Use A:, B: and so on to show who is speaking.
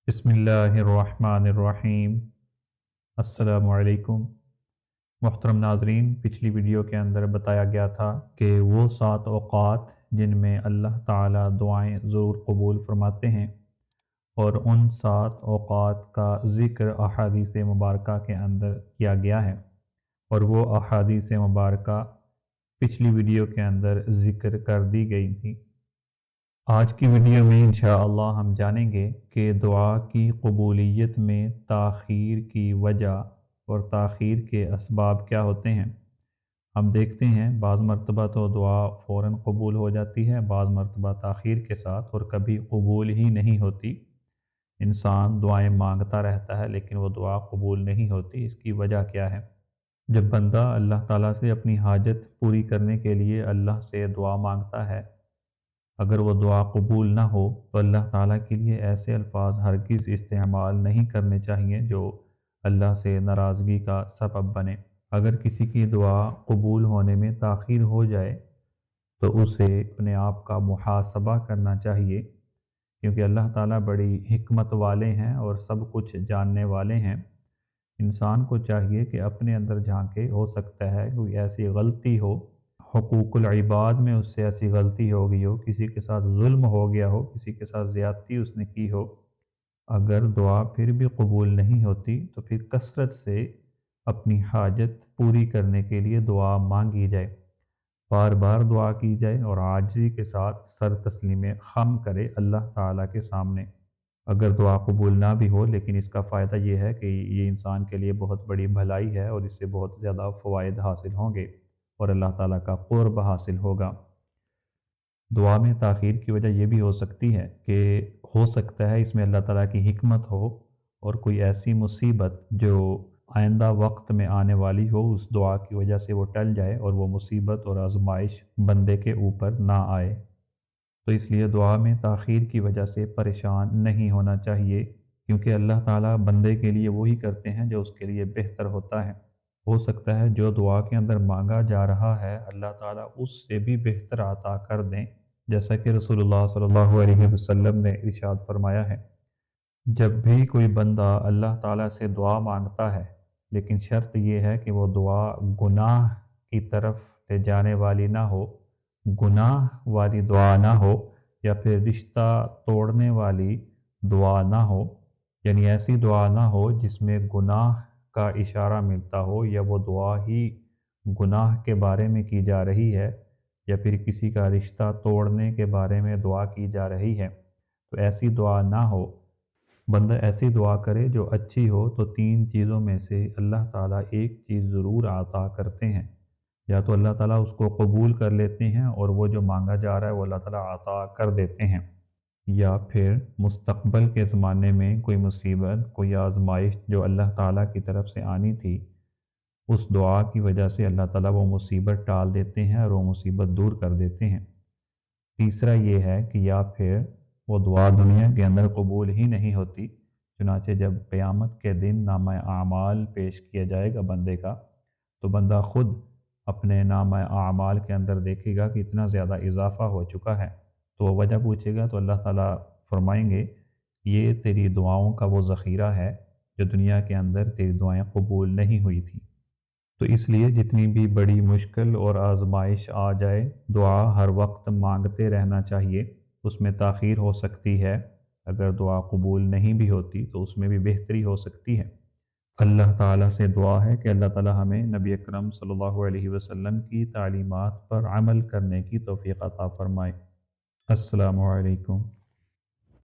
A: بسم اللہ الرحمن الرحیم۔ السلام علیکم محترم ناظرین، پچھلی ویڈیو کے اندر بتایا گیا تھا کہ وہ 7 اوقات جن میں اللہ تعالیٰ دعائیں ضرور قبول فرماتے ہیں، اور ان 7 اوقات کا ذکر احادیث مبارکہ کے اندر کیا گیا ہے، اور وہ احادیث مبارکہ پچھلی ویڈیو کے اندر ذکر کر دی گئی تھی۔ آج کی ویڈیو میں انشاءاللہ ہم جانیں گے کہ دعا کی قبولیت میں تاخیر کی وجہ اور تاخیر کے اسباب کیا ہوتے ہیں۔ ہم دیکھتے ہیں بعض مرتبہ تو دعا فوراً قبول ہو جاتی ہے، بعض مرتبہ تاخیر کے ساتھ، اور کبھی قبول ہی نہیں ہوتی۔ انسان دعائیں مانگتا رہتا ہے لیکن وہ دعا قبول نہیں ہوتی۔ اس کی وجہ کیا ہے؟ جب بندہ اللہ تعالیٰ سے اپنی حاجت پوری کرنے کے لیے اللہ سے دعا مانگتا ہے، اگر وہ دعا قبول نہ ہو تو اللہ تعالیٰ کے لیے ایسے الفاظ ہرگز استعمال نہیں کرنے چاہیے جو اللہ سے ناراضگی کا سبب بنے۔ اگر کسی کی دعا قبول ہونے میں تاخیر ہو جائے تو اسے اپنے آپ کا محاسبہ کرنا چاہیے، کیونکہ اللہ تعالیٰ بڑی حکمت والے ہیں اور سب کچھ جاننے والے ہیں۔ انسان کو چاہیے کہ اپنے اندر جھانکے، ہو سکتا ہے کوئی ایسی غلطی ہو، حقوق العباد میں اس سے ایسی غلطی ہو گئی ہو، کسی کے ساتھ ظلم ہو گیا ہو، کسی کے ساتھ زیادتی اس نے کی ہو۔ اگر دعا پھر بھی قبول نہیں ہوتی تو پھر کثرت سے اپنی حاجت پوری کرنے کے لیے دعا مانگی جائے، بار بار دعا کی جائے، اور عاجزی کے ساتھ سر تسلیم خم کرے اللہ تعالیٰ کے سامنے۔ اگر دعا قبول نہ بھی ہو لیکن اس کا فائدہ یہ ہے کہ یہ انسان کے لیے بہت بڑی بھلائی ہے، اور اس سے بہت زیادہ فوائد حاصل ہوں گے اور اللہ تعالیٰ کا قرب حاصل ہوگا۔ دعا میں تاخیر کی وجہ یہ بھی ہو سکتی ہے کہ ہو سکتا ہے اس میں اللہ تعالیٰ کی حکمت ہو، اور کوئی ایسی مصیبت جو آئندہ وقت میں آنے والی ہو اس دعا کی وجہ سے وہ ٹل جائے، اور وہ مصیبت اور آزمائش بندے کے اوپر نہ آئے۔ تو اس لیے دعا میں تاخیر کی وجہ سے پریشان نہیں ہونا چاہیے، کیونکہ اللہ تعالیٰ بندے کے لیے وہی کرتے ہیں جو اس کے لیے بہتر ہوتا ہے۔ ہو سکتا ہے جو دعا کے اندر مانگا جا رہا ہے اللہ تعالیٰ اس سے بھی بہتر عطا کر دیں، جیسا کہ رسول اللہ صلی اللہ علیہ وسلم نے ارشاد فرمایا ہے، جب بھی کوئی بندہ اللہ تعالیٰ سے دعا مانگتا ہے، لیکن شرط یہ ہے کہ وہ دعا گناہ کی طرف لے جانے والی نہ ہو، گناہ والی دعا نہ ہو، یا پھر رشتہ توڑنے والی دعا نہ ہو، یعنی ایسی دعا نہ ہو جس میں گناہ کا اشارہ ملتا ہو، یا وہ دعا ہی گناہ کے بارے میں کی جا رہی ہے، یا پھر کسی کا رشتہ توڑنے کے بارے میں دعا کی جا رہی ہے، تو ایسی دعا نہ ہو۔ بندہ ایسی دعا کرے جو اچھی ہو، تو 3 چیزوں میں سے اللہ تعالیٰ ایک چیز ضرور عطا کرتے ہیں۔ یا تو اللہ تعالیٰ اس کو قبول کر لیتے ہیں اور وہ جو مانگا جا رہا ہے وہ اللہ تعالیٰ عطا کر دیتے ہیں، یا پھر مستقبل کے زمانے میں کوئی مصیبت، کوئی آزمائش جو اللہ تعالیٰ کی طرف سے آنی تھی، اس دعا کی وجہ سے اللہ تعالیٰ وہ مصیبت ٹال دیتے ہیں اور وہ مصیبت دور کر دیتے ہیں۔ تیسرا یہ ہے کہ یا پھر وہ دعا دنیا کے اندر قبول ہی نہیں ہوتی، چنانچہ جب قیامت کے دن نامہ اعمال پیش کیا جائے گا بندے کا، تو بندہ خود اپنے نامہ اعمال کے اندر دیکھے گا کہ اتنا زیادہ اضافہ ہو چکا ہے، تو وہ وجہ پوچھے گا تو اللہ تعالیٰ فرمائیں گے یہ تیری دعاؤں کا وہ ذخیرہ ہے جو دنیا کے اندر تیری دعائیں قبول نہیں ہوئی تھیں۔ تو اس لیے جتنی بھی بڑی مشکل اور آزمائش آ جائے، دعا ہر وقت مانگتے رہنا چاہیے۔ اس میں تاخیر ہو سکتی ہے، اگر دعا قبول نہیں بھی ہوتی تو اس میں بھی بہتری ہو سکتی ہے۔ اللہ تعالیٰ سے دعا ہے کہ اللہ تعالیٰ ہمیں نبی اکرم صلی اللہ علیہ وسلم کی تعلیمات پر عمل کرنے کی توفیق عطا فرمائے۔ السلام علیکم۔